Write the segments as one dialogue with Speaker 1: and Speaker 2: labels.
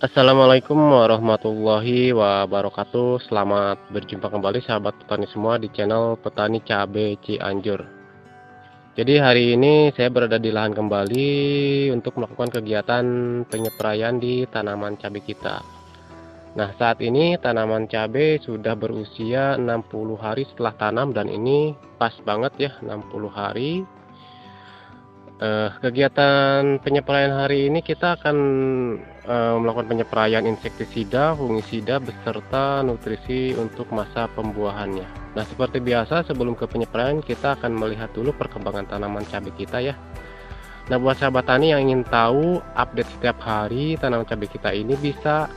Speaker 1: Assalamualaikum warahmatullahi wabarakatuh. Selamat berjumpa kembali sahabat petani semua di channel Petani Cabai Cianjur. Jadi hari ini saya berada di lahan kembali untuk melakukan kegiatan penyepraian di tanaman cabai kita. Nah, saat ini tanaman cabai sudah berusia 60 hari setelah tanam, dan ini pas banget ya, 60 hari. Kegiatan penyepraian hari ini kita akan melakukan penyepraian insektisida, fungisida, beserta nutrisi untuk masa pembuahannya. Nah, seperti biasa sebelum ke penyepraian kita akan melihat dulu perkembangan tanaman cabai kita ya. Nah, buat sahabat tani yang ingin tahu update setiap hari tanaman cabai kita ini, bisa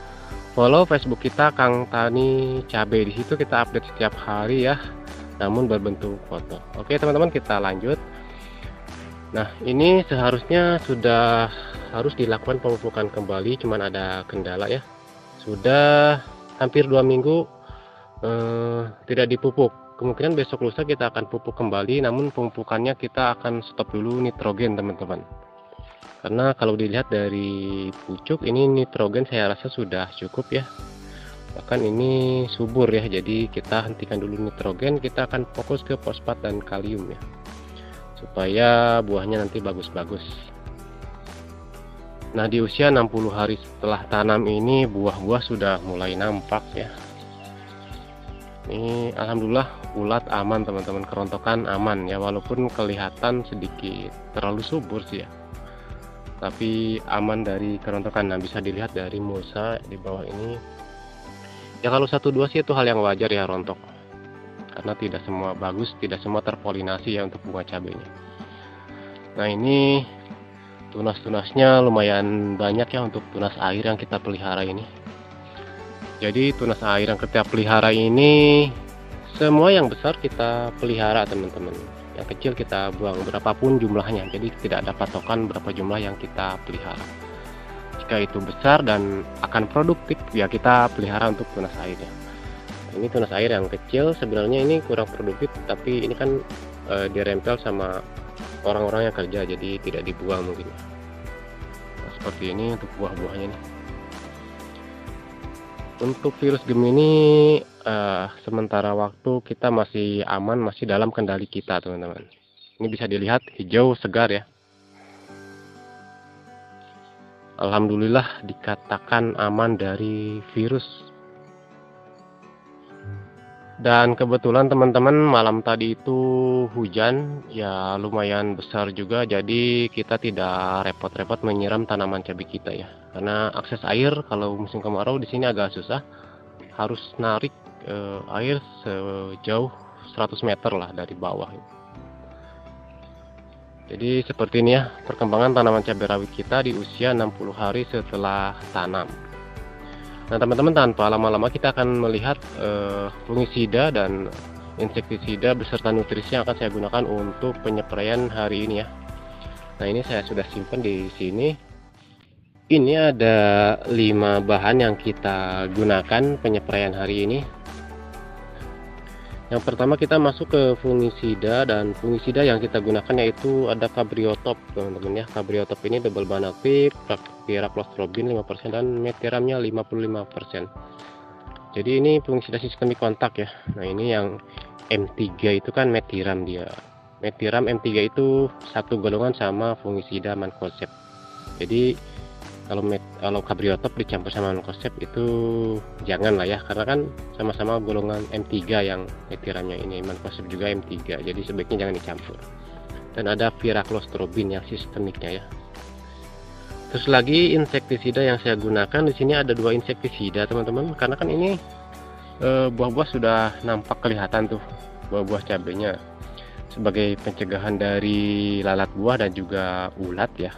Speaker 1: follow Facebook kita Kang Tani Cabai. Di situ kita update setiap hari ya, namun berbentuk foto. Oke teman-teman, kita lanjut. Nah, ini seharusnya sudah harus dilakukan pemupukan kembali, cuman ada kendala ya. Sudah hampir 2 minggu tidak dipupuk. Kemungkinan besok lusa kita akan pupuk kembali, namun pemupukannya kita akan stop dulu nitrogen teman-teman. Karena kalau dilihat dari pucuk ini nitrogen saya rasa sudah cukup ya. Bahkan ini subur ya, jadi kita hentikan dulu nitrogen, kita akan fokus ke fosfat dan kalium ya, supaya buahnya nanti bagus-bagus. Nah, di usia 60 hari setelah tanam ini buah-buah sudah mulai nampak ya. Ini alhamdulillah ulat aman teman-teman, kerontokan aman ya, walaupun kelihatan sedikit terlalu subur sih ya, tapi aman dari kerontokan. Nah, bisa dilihat dari mulsa di bawah ini ya, kalau 1-2 sih itu hal yang wajar ya rontok, karena tidak semua bagus, tidak semua terpolinasi ya untuk bunga cabenya. Nah, ini tunas-tunasnya lumayan banyak ya untuk tunas air yang kita pelihara ini. Jadi tunas air yang kita pelihara ini semua yang besar kita pelihara teman-teman, yang kecil kita buang berapapun jumlahnya. Jadi tidak ada patokan berapa jumlah yang kita pelihara. Jika itu besar dan akan produktif ya kita pelihara untuk tunas airnya. Ini tunas air yang kecil, sebenarnya ini kurang produktif, tapi ini kan dirempel sama orang-orang yang kerja, jadi tidak dibuang mungkin. Nah, seperti ini untuk buah-buahnya nih. Untuk virus Gemini sementara waktu kita masih aman, masih dalam kendali kita teman-teman. Ini bisa dilihat hijau segar ya. Alhamdulillah dikatakan aman dari virus. Dan kebetulan teman-teman malam tadi itu hujan ya, lumayan besar juga, jadi kita tidak repot-repot menyiram tanaman cabai kita ya, karena akses air kalau musim kemarau di sini agak susah, harus narik air sejauh 100 meter lah dari bawah. Jadi seperti ini ya perkembangan tanaman cabai rawit kita di usia 60 hari setelah tanam. Nah teman-teman, tanpa lama-lama kita akan melihat fungisida dan insektisida beserta nutrisi yang akan saya gunakan untuk penyepraian hari ini ya. Nah, ini saya sudah simpan di sini. Ini ada 5 bahan yang kita gunakan penyepraian hari ini. Yang pertama kita masuk ke fungisida, dan fungisida yang kita gunakan yaitu ada Cabriotop teman-teman ya. Cabriotop ini double bahan aktif, Piraklosrobin 5% dan metiramnya 55%. Jadi ini fungisida sistemik kontak ya. Nah, ini yang M3 itu kan metiram dia. Metiram M3 itu satu golongan sama fungisida mancozeb. Jadi kalau Cabriotop dicampur sama mancozeb itu jangan lah ya, karena kan sama-sama golongan M3 yang metiramnya ini, mancozeb juga M3, jadi sebaiknya jangan dicampur. Dan ada Piraklosrobin yang sistemiknya ya. Terus lagi insektisida yang saya gunakan di sini ada 2 insektisida teman-teman, karena kan ini buah-buah sudah nampak kelihatan tuh buah-buah cabenya, sebagai pencegahan dari lalat buah dan juga ulat ya.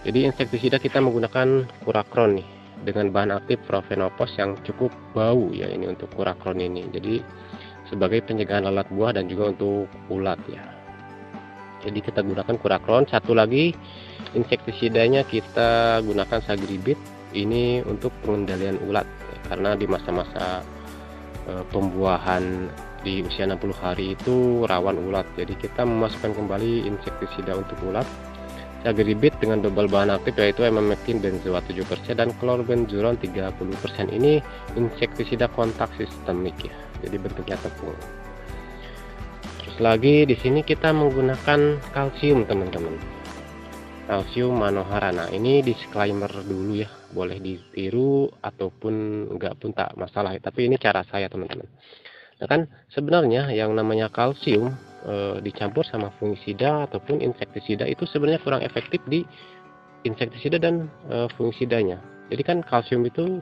Speaker 1: Jadi insektisida kita menggunakan Kurakron nih, dengan bahan aktif Profenopos yang cukup bau ya, ini untuk Kurakron ini. Jadi sebagai pencegahan lalat buah dan juga untuk ulat ya. Jadi kita gunakan Kurakron. Satu lagi insektisidanya kita gunakan Sagribit, ini untuk pengendalian ulat ya, karena di masa-masa pembuahan di usia 60 hari itu rawan ulat. Jadi kita memasukkan kembali insektisida untuk ulat. sagribit dengan double bahan aktif yaitu emamectin benzoat 7% dan klorbenzuron 30%. Ini insektisida kontak sistemik ya, jadi bentuknya tepung. Terus lagi di sini kita menggunakan kalsium teman-teman, kalsium manohara. Nah ini disclaimer dulu ya, boleh ditiru ataupun enggak pun tak masalah, tapi ini cara saya teman-teman. Nah kan sebenarnya yang namanya kalsium dicampur sama fungisida ataupun insektisida itu sebenarnya kurang efektif di insektisida dan fungisidanya. Jadi kan kalsium itu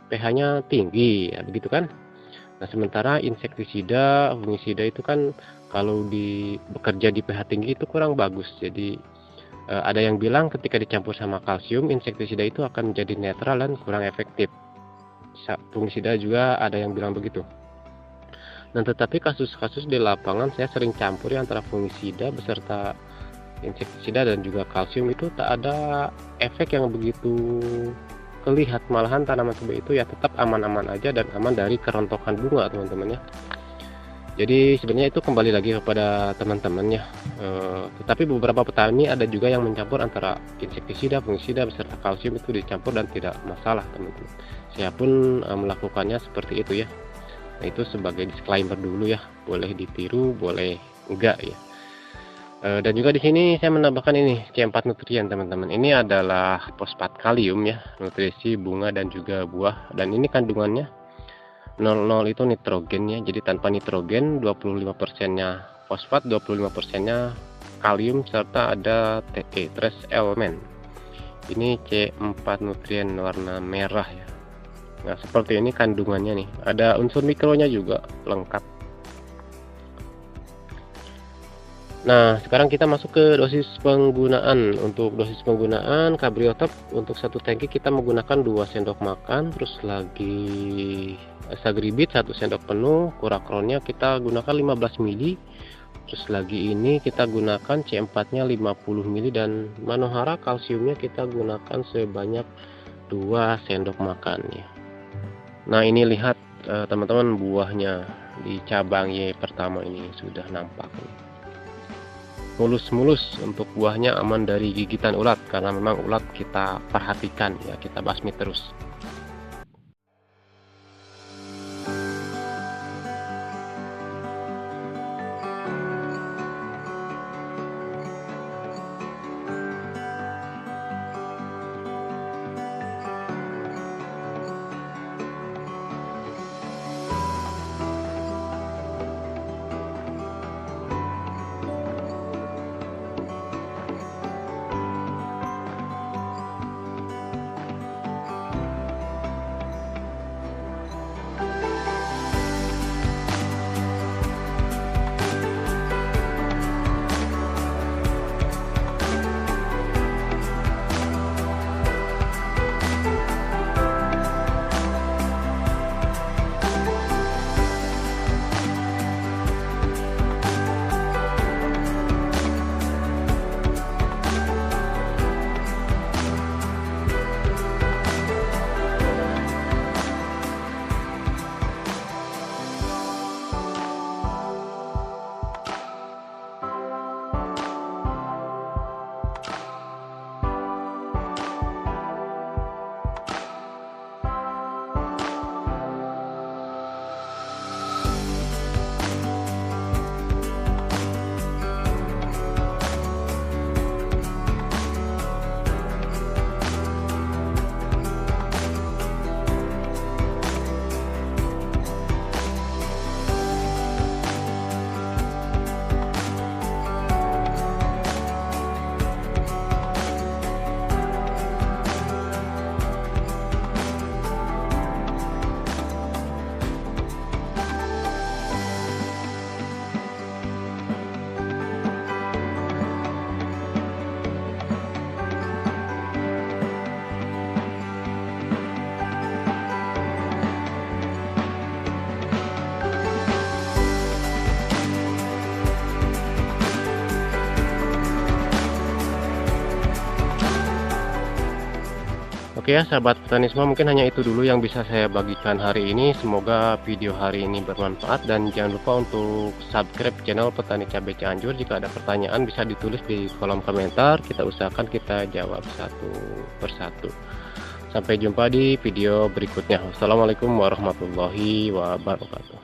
Speaker 1: pH-nya tinggi ya, begitu kan. Nah sementara insektisida, fungisida itu kan kalau bekerja di pH tinggi itu kurang bagus. Jadi ada yang bilang ketika dicampur sama kalsium, insektisida itu akan menjadi netral dan kurang efektif. Fungisida juga ada yang bilang begitu. Nah tetapi kasus-kasus di lapangan saya sering campur ya antara fungisida beserta insektisida dan juga kalsium, itu tak ada efek yang begitu kelihatan, malahan tanaman seperti itu ya tetap aman-aman aja dan aman dari kerontokan bunga teman-teman ya. Jadi sebenarnya itu kembali lagi kepada teman-teman ya. Tetapi beberapa petani ada juga yang mencampur antara insektisida, fungisida beserta kalsium, itu dicampur dan tidak masalah teman-teman. Saya pun melakukannya seperti itu ya. Nah itu sebagai disclaimer dulu ya, boleh ditiru boleh enggak ya. Dan juga di sini saya menambahkan ini C4 nutrien teman-teman. Ini adalah fosfat kalium ya, nutrisi bunga dan juga buah, dan ini kandungannya 00 itu nitrogen ya. Jadi tanpa nitrogen 25%-nya fosfat, 25%-nya kalium, serta ada Te, trace element. Ini C4 nutrien warna merah ya. Nah seperti ini kandungannya nih, ada unsur mikronya juga lengkap. Nah sekarang kita masuk ke dosis penggunaan. Untuk dosis penggunaan Cabriotop untuk satu tangki kita menggunakan 2 sendok makan, terus lagi sagribit 1 sendok penuh, kurakronnya kita gunakan 15 ml, terus lagi ini kita gunakan C4 nya 50 ml, dan manohara kalsiumnya kita gunakan sebanyak 2 sendok makan ya. Nah ini lihat teman-teman, buahnya di cabang Y pertama ini sudah nampak mulus-mulus. Untuk buahnya aman dari gigitan ulat, karena memang ulat kita perhatikan ya, kita basmi terus. Oke ya sahabat petani semua, mungkin hanya itu dulu yang bisa saya bagikan hari ini. Semoga video hari ini bermanfaat, dan jangan lupa untuk subscribe channel Petani Cabai Cianjur. Jika ada pertanyaan bisa ditulis di kolom komentar, kita usahakan kita jawab satu persatu. Sampai jumpa di video berikutnya. Wassalamualaikum warahmatullahi wabarakatuh.